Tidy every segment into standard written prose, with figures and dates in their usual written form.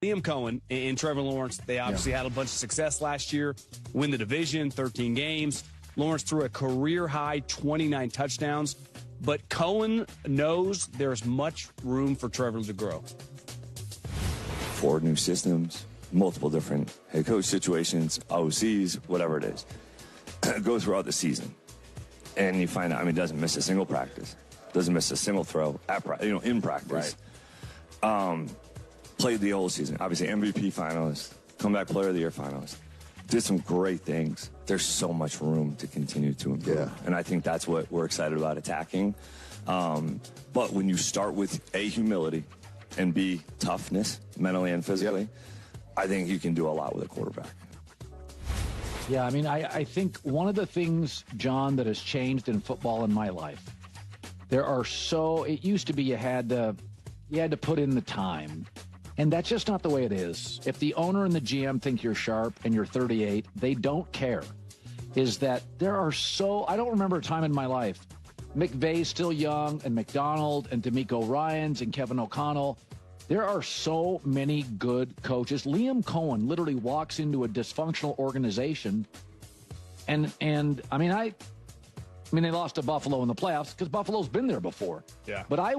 Liam Coen and Trevor Lawrence, they obviously had a bunch of success last year, win the division, 13 games. Lawrence threw a career-high 29 touchdowns, but Coen knows there's much room for Trevor to grow. 4 new systems, multiple different head coach situations, OCs, whatever it is. Go throughout the season. And you find out, he doesn't miss a single practice. Doesn't miss a single throw in practice. Right. Played the whole season. Obviously, MVP finalist, comeback player of the year finalist. Did some great things. There's so much room to continue to improve. Yeah. And I think that's what we're excited about attacking. But when you start with A, humility, and B, toughness, mentally and physically, I think you can do a lot with a quarterback. Yeah, I think one of the things, John, that has changed in football in my life, it used to be you had to put in the time. And that's just not the way it is. If the owner and the GM think you're sharp and you're 38, they don't care. Is that I don't remember a time in my life, McVay's still young, and McDonald and DeMeco Ryans and Kevin O'Connell. There are so many good coaches. Liam Coen literally walks into a dysfunctional organization, and they lost to Buffalo in the playoffs because Buffalo's been there before. Yeah. But I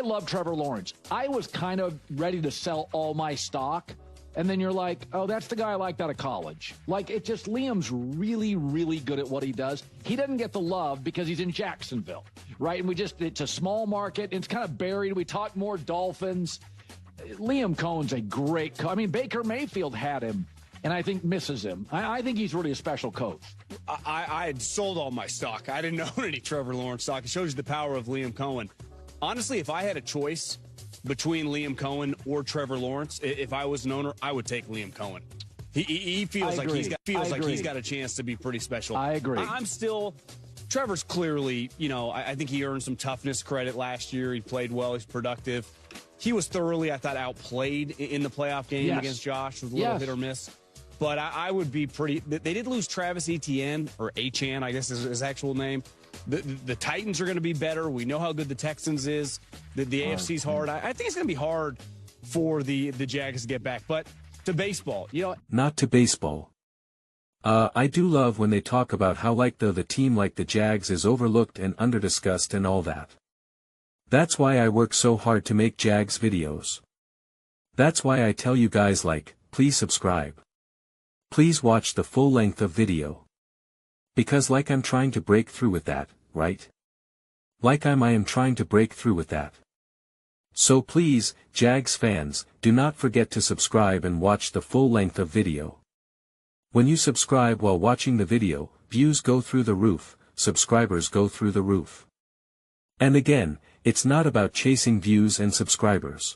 love Trevor Lawrence. I was kind of ready to sell all my stock, and then you're like, oh, that's the guy I liked out of college. Liam's really, really good at what he does. He doesn't get the love because he's in Jacksonville, right? And it's a small market. It's kind of buried. We talk more Dolphins. Liam Cohen's a great coach. Baker Mayfield had him, and I think misses him. I think he's really a special coach. I had sold all my stock. I didn't own any Trevor Lawrence stock. It shows you the power of Liam Coen. Honestly, if I had a choice between Liam Coen or Trevor Lawrence, if I was an owner, I would take Liam Coen. He feels like he's got a chance to be pretty special. I agree. Trevor's clearly, I think he earned some toughness credit last year. He played well. He's productive. He was thoroughly, I thought, outplayed in the playoff game against Josh. With a little hit or miss. But I would be pretty. They did lose Travis Etienne, or Achane, I guess is his actual name. The Titans are going to be better. We know how good the Texans is. The AFC's hard. I think it's going to be hard for the Jags to get back. But to baseball, Not to baseball. I do love when they talk about how the team like the Jags is overlooked and underdiscussed and all that. That's why I work so hard to make Jags videos. That's why I tell you guys please subscribe. Please watch the full length of video. Because I'm trying to break through with that, right? I am trying to break through with that. So please, Jags fans, do not forget to subscribe and watch the full length of video. When you subscribe while watching the video, views go through the roof, subscribers go through the roof. And again, it's not about chasing views and subscribers.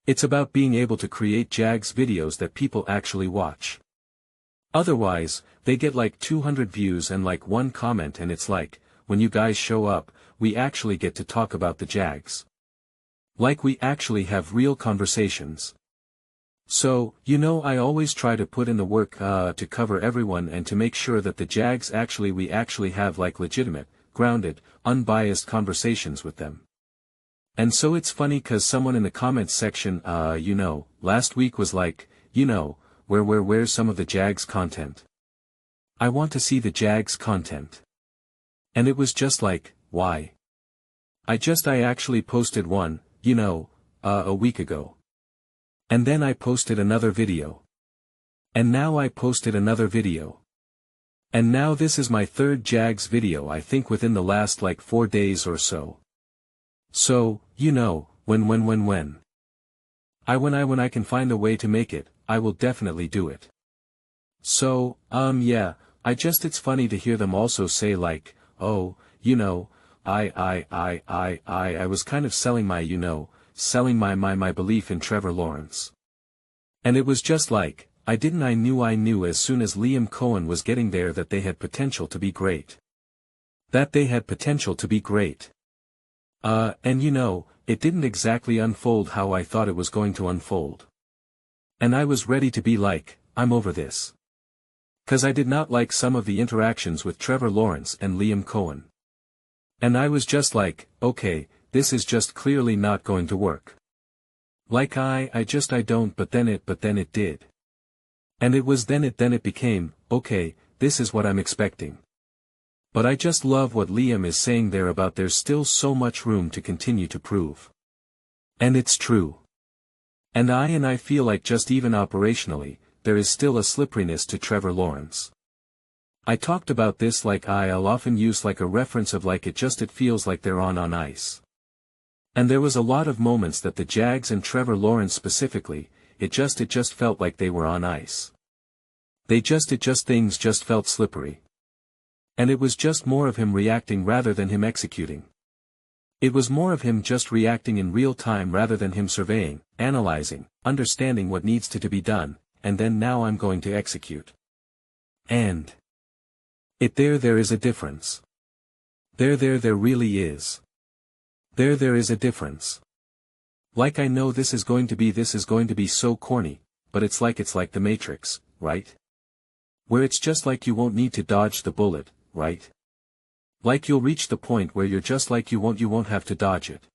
It's about being able to create Jags videos that people actually watch. Otherwise, they get 200 views and 1 comment, and it's when you guys show up, we actually get to talk about the Jags. We actually have real conversations. So, I always try to put in the work to cover everyone and to make sure that the Jags we actually have legitimate, grounded, unbiased conversations with them. And so it's funny cause someone in the comments section, last week was where's some of the Jags content? I want to see the Jags content. And it was just why? I actually posted one, a week ago. And then I posted another video. And now I posted another video. And now this is my 3rd Jags video I think within the last 4 days or so. So, when I can find a way to make it, I will definitely do it. So, it's funny to hear them also say oh, I was kind of selling my belief in Trevor Lawrence. And it was just I knew as soon as Liam Coen was getting there that they had potential to be great. It didn't exactly unfold how I thought it was going to unfold. And I was ready to be I'm over this. 'Cause I did not like some of the interactions with Trevor Lawrence and Liam Coen. And I was just okay, this is just clearly not going to work. Like I don't, but then it did. And it was then it became, okay, this is what I'm expecting. But I just love what Liam is saying there about there's still so much room to continue to prove. And it's true. And I feel like just even operationally, there is still a slipperiness to Trevor Lawrence. I talked about this like I'll often use like a reference of like it feels like they're on ice. And there was a lot of moments that the Jags and Trevor Lawrence specifically, it just felt like they were on ice. Things just felt slippery. And it was just more of him reacting rather than him executing. It was more of him just reacting in real time rather than him surveying, analyzing, understanding what needs to be done, and then now I'm going to execute. And there is a difference. There really is. There is a difference. Like I know this is going to be so corny, but it's like The Matrix, right? Where it's just like you won't need to dodge the bullet, right? Like you'll reach the point where you're just like you won't have to dodge it.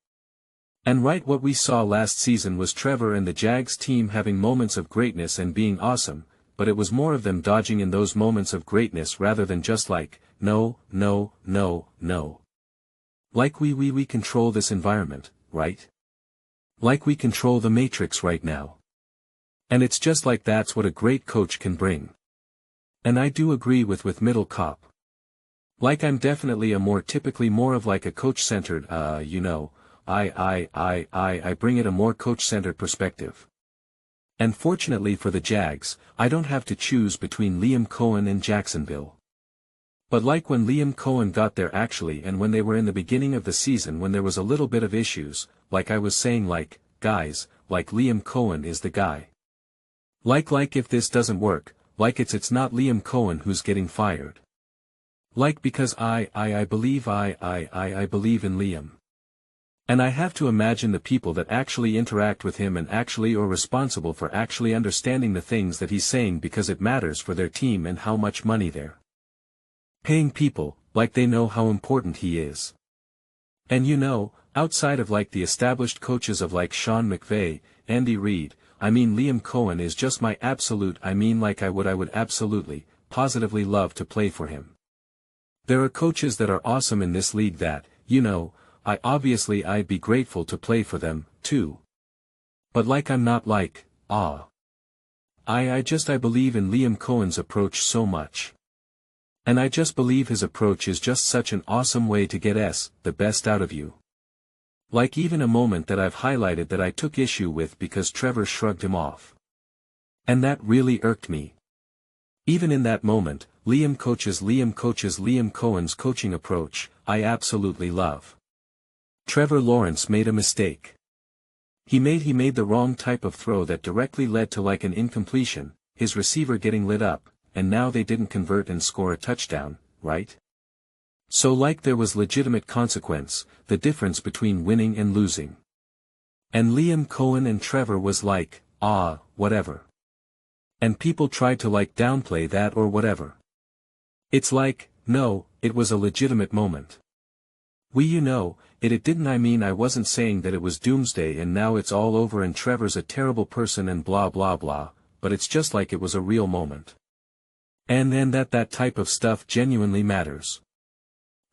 And right, what we saw last season was Trevor and the Jags team having moments of greatness and being awesome, but it was more of them dodging in those moments of greatness rather than just like, no. Like we control this environment, right? Like we control the Matrix right now. And it's just like that's what a great coach can bring. And I do agree with Middle Cop. Like I'm definitely typically more of like a coach-centered, I bring it a more coach-centered perspective. And fortunately for the Jags, I don't have to choose between Liam Coen and Jacksonville. But like when Liam Coen got there actually, and when they were in the beginning of the season when there was a little bit of issues, like I was saying, like, guys, like Liam Coen is the guy. Like if this doesn't work, like it's not Liam Coen who's getting fired. Like because I believe in Liam. And I have to imagine the people that actually interact with him and actually are responsible for actually understanding the things that he's saying because it matters for their team and how much money they're paying people, like they know how important he is. And outside of like the established coaches of like Sean McVay, Andy Reid, Liam Coen is just my absolute, I would absolutely, positively love to play for him. There are coaches that are awesome in this league that, I'd be grateful to play for them, too. But like I'm not like, I believe in Liam Coen's approach so much. And I just believe his approach is just such an awesome way to get the best out of you. Like even a moment that I've highlighted that I took issue with because Trevor shrugged him off. And that really irked me. Even in that moment, Liam Coen's coaching approach, I absolutely love. Trevor Lawrence made a mistake. He made the wrong type of throw that directly led to like an incompletion, his receiver getting lit up, and now they didn't convert and score a touchdown, right? So like there was legitimate consequence, the difference between winning and losing. And Liam Coen and Trevor was like, whatever. And people tried to like downplay that or whatever. It's like, no, it was a legitimate moment. It didn't I wasn't saying that it was doomsday and now it's all over and Trevor's a terrible person and blah blah blah, but it's just like it was a real moment. And then that type of stuff genuinely matters.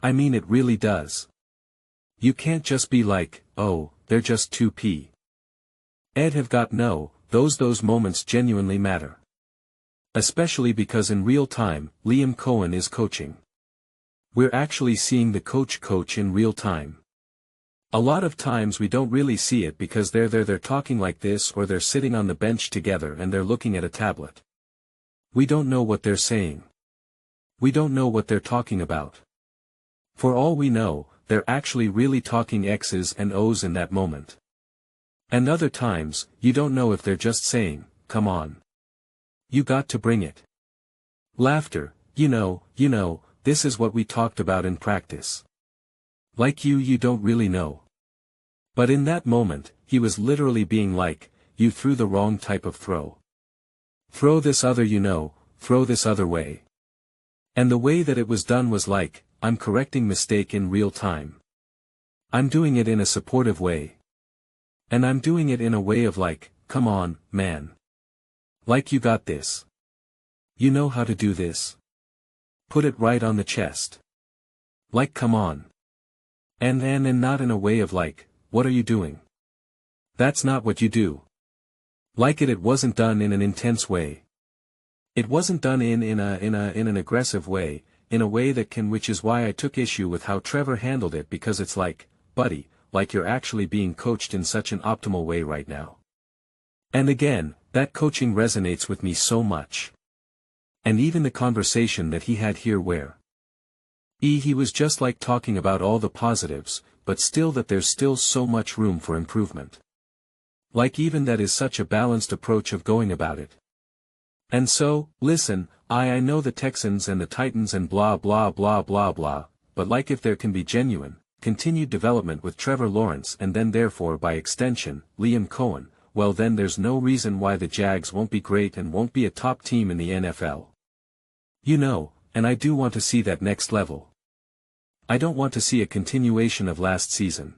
It really does. You can't just be like, oh, they're just 2p. Those moments genuinely matter. Especially because in real time, Liam Coen is coaching. We're actually seeing the coach in real time. A lot of times we don't really see it because they're talking like this or they're sitting on the bench together and they're looking at a tablet. We don't know what they're saying. We don't know what they're talking about. For all we know, they're actually really talking X's and O's in that moment. And other times, you don't know if they're just saying, come on. You got to bring it. Laughter, this is what we talked about in practice. Like you don't really know. But in that moment, he was literally being like, you threw the wrong type of throw. Throw this other throw this other way. And the way that it was done was like, I'm correcting mistake in real time. I'm doing it in a supportive way. And I'm doing it in a way of like, come on, man. Like you got this. You know how to do this. Put it right on the chest. Like come on. And not in a way of like, what are you doing? That's not what you do. Like it wasn't done in an intense way. It wasn't done in an aggressive way, in a way that can, which is why I took issue with how Trevor handled it, because it's like, buddy, like you're actually being coached in such an optimal way right now. And again, that coaching resonates with me so much. And even the conversation that he had here where he was just like talking about all the positives, but still that there's still so much room for improvement. Like even that is such a balanced approach of going about it. And so, listen, I know the Texans and the Titans and blah blah blah blah blah, but like if there can be genuine, continued development with Trevor Lawrence and then therefore by extension, Liam Coen, well then there's no reason why the Jags won't be great and won't be a top team in the NFL. You know, and I do want to see that next level. I don't want to see a continuation of last season.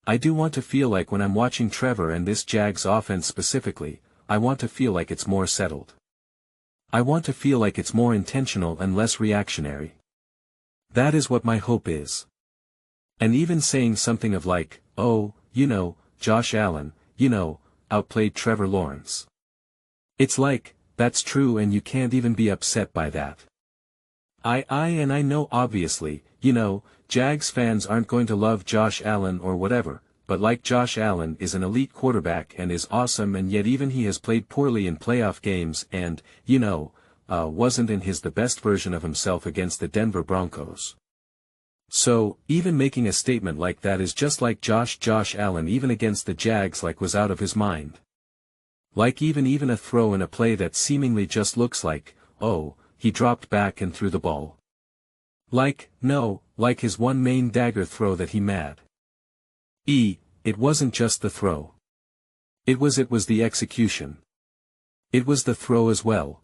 I do want to feel like when I'm watching Trevor and this Jags offense specifically, I want to feel like it's more settled. I want to feel like it's more intentional and less reactionary. That is what my hope is. And even saying something of like, oh, you know, Josh Allen, you know, outplayed Trevor Lawrence. It's like, that's true and you can't even be upset by that. And I know obviously, you know, Jags fans aren't going to love Josh Allen or whatever, but like Josh Allen is an elite quarterback and is awesome, and yet even he has played poorly in playoff games and, you know, wasn't in the best version of himself against the Denver Broncos. So, even making a statement like that is just like Josh Allen even against the Jags like was out of his mind. Like even a throw in a play that seemingly just looks like, oh, he dropped back and threw the ball. Like, no, like his one main dagger throw that he mad. It wasn't just the throw. It was the execution. It was the throw as well.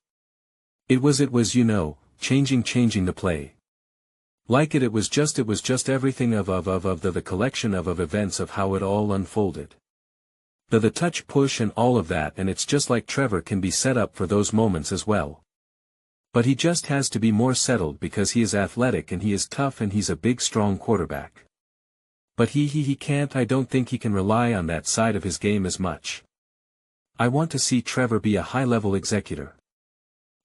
It was you know, changing the play. Like it was just everything of the collection of events of how it all unfolded. The touch push and all of that, and it's just like Trevor can be set up for those moments as well. But he just has to be more settled because he is athletic and he is tough and he's a big strong quarterback. But he can't, I don't think he can rely on that side of his game as much. I want to see Trevor be a high-level executor.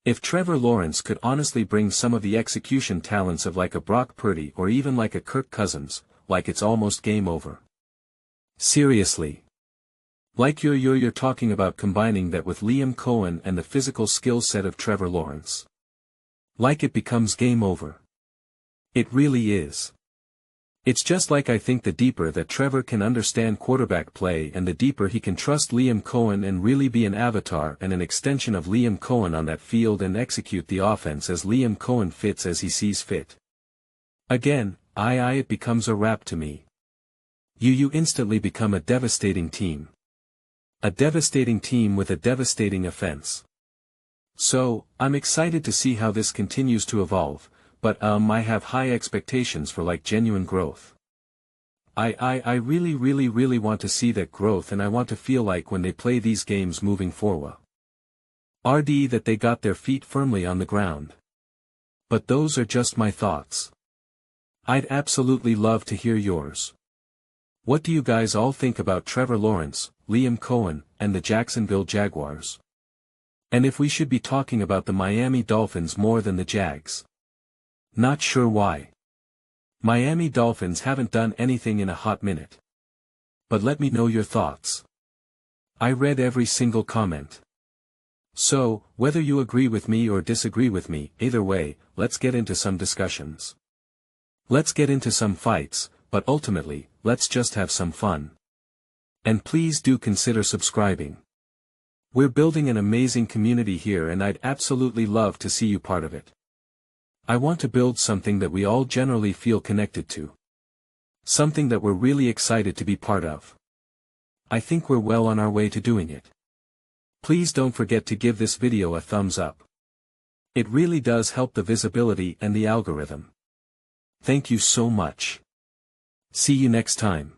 If Trevor Lawrence could honestly bring some of the execution talents of like a Brock Purdy or even like a Kirk Cousins, like it's almost game over. Seriously. Like you're talking about combining that with Liam Coen and the physical skill set of Trevor Lawrence. Like it becomes game over. It really is. It's just like I think the deeper that Trevor can understand quarterback play and the deeper he can trust Liam Coen and really be an avatar and an extension of Liam Coen on that field and execute the offense as Liam Coen fits as he sees fit. Again, it becomes a wrap to me. You instantly become a devastating team. A devastating team with a devastating offense. So, I'm excited to see how this continues to evolve, but I have high expectations for like genuine growth. I really want to see that growth, and I want to feel like when they play these games moving forward, that they got their feet firmly on the ground. But those are just my thoughts. I'd absolutely love to hear yours. What do you guys all think about Trevor Lawrence, Liam Coen, and the Jacksonville Jaguars? And if we should be talking about the Miami Dolphins more than the Jags? Not sure why. Miami Dolphins haven't done anything in a hot minute. But let me know your thoughts. I read every single comment. So, whether you agree with me or disagree with me, either way, let's get into some discussions. Let's get into some fights, but ultimately, let's just have some fun. And please do consider subscribing. We're building an amazing community here and I'd absolutely love to see you part of it. I want to build something that we all generally feel connected to. Something that we're really excited to be part of. I think we're well on our way to doing it. Please don't forget to give this video a thumbs up. It really does help the visibility and the algorithm. Thank you so much. See you next time.